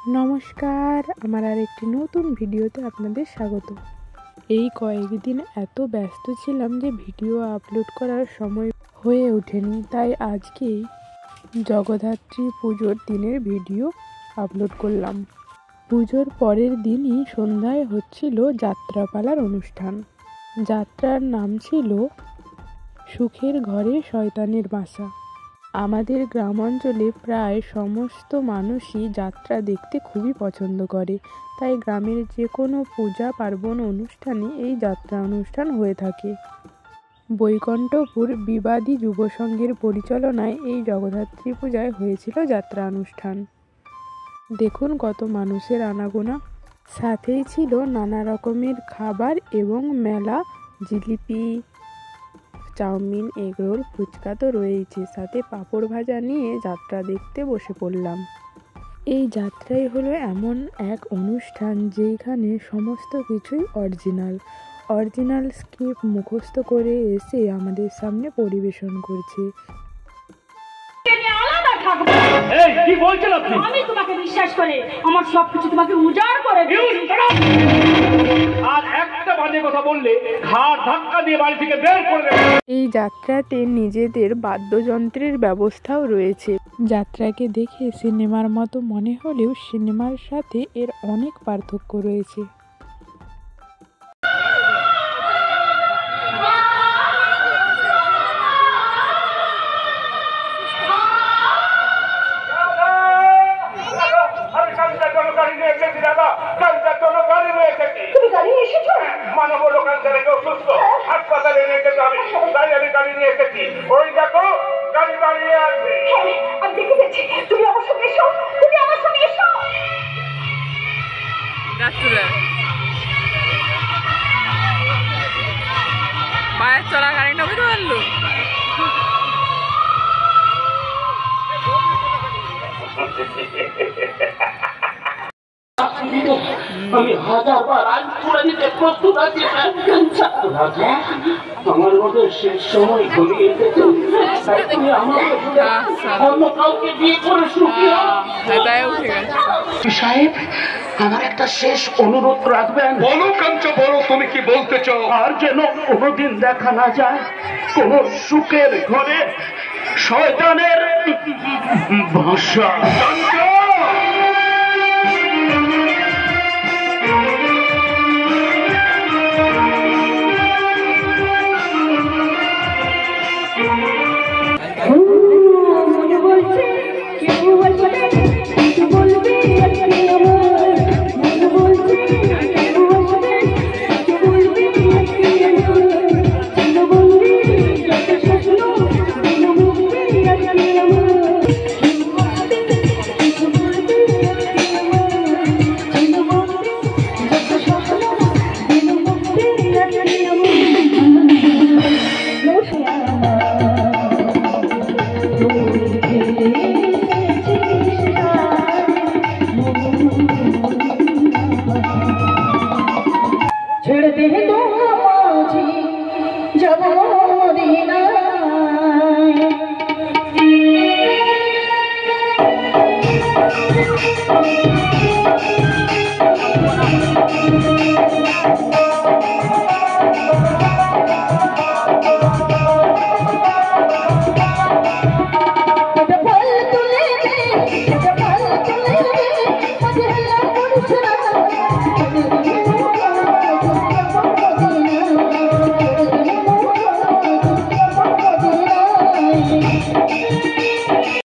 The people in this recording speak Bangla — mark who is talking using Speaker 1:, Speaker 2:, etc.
Speaker 1: নমস্কার, আমার আরেকটি নতুন ভিডিওতে আপনাদের স্বাগত। এই কয়েকদিন এত ব্যস্ত ছিলাম যে ভিডিও আপলোড করার সময় হয়ে ওঠেনি, তাই আজকে জগদ্ধাত্রী পুজোর দিনের ভিডিও আপলোড করলাম। পুজোর পরের দিনই সন্ধ্যায় হচ্ছিল যাত্রাপালার অনুষ্ঠান। যাত্রার নাম ছিল সুখের ঘরে শয়তানের বাসা। আমাদের গ্রাম অঞ্চলে প্রায় সমস্ত মানুষই যাত্রা দেখতে খুবই পছন্দ করে, তাই গ্রামের যে কোনো পূজা পার্বণ অনুষ্ঠানে এই যাত্রা অনুষ্ঠান হয়ে থাকে। বৈকুণ্ঠপুর বিবাদী যুব সংঘের পরিচালনায় এই জগদ্ধাত্রী পূজায় হয়েছিল যাত্রা অনুষ্ঠান। দেখুন কত মানুষের আনাগোনা, সাথেই ছিল নানা রকমের খাবার এবং মেলা, জিলিপি, চাউমিন, এগরোল, ফুচকা তো রয়েছে, সাথে পাঁপড় ভাজা নিয়ে যাত্রা দেখতে বসে পড়লাম। এই যাত্রাই হলো এমন এক অনুষ্ঠান যেখানে সমস্ত কিছুই অরিজিনাল স্ক্রিপ্ট মুখস্থ করে এসে আমাদের সামনে পরিবেশন করছে।
Speaker 2: কি বলছেন আপনি?
Speaker 3: আমি তোমাকে বিশ্বাস করে আমার সবকিছু তোমাকে উজাড় করে দিয়েছি।
Speaker 2: আর একটা বাজে কথা বললে ঘাড় ধাক্কা দিয়ে বাড়ি থেকে বের করে দেব।
Speaker 1: এই যাত্রাতে নিজেদের বাদ্যযন্ত্রের ব্যবস্থাও রয়েছে। যাত্রাকে দেখে সিনেমার মতো মনে হলেও সিনেমার সাথে এর অনেক পার্থক্য রয়েছে।
Speaker 2: মানব লোকাল ছেলে কেউ সুস্থ হাসপাতালে নিয়ে যেতে হবে, তাই আমি গাড়ি নিয়ে এসেছি। ওই দেখো গাড়ি দাঁড়িয়ে আসবে।
Speaker 3: আমি দেখে গেছি, তুমি আমার সঙ্গে এসো, তুমি আমার সঙ্গে এসো।
Speaker 4: পায়ের চলা গাড়িটা বুঝতে পারলো।
Speaker 5: আমি হাজারবার আজ করে দিতে প্রস্তুত আছি। রাজা, আমার মধ্যে শেষ সময় ঘনিয়ে এসেছে, তাই তুমি আমাকে অন্য কাউকে বিয়ে করে সুখী হও। সাহেব, আমার একটা শেষ অনুরোধ রাখবেন।
Speaker 2: বলো কাঞ্চ, বলো তুমি কি বলতে চাও?
Speaker 5: আর যেন কোনোদিন দেখা না যায় কোন সুখের ঘরে শয়তানের ভাষা।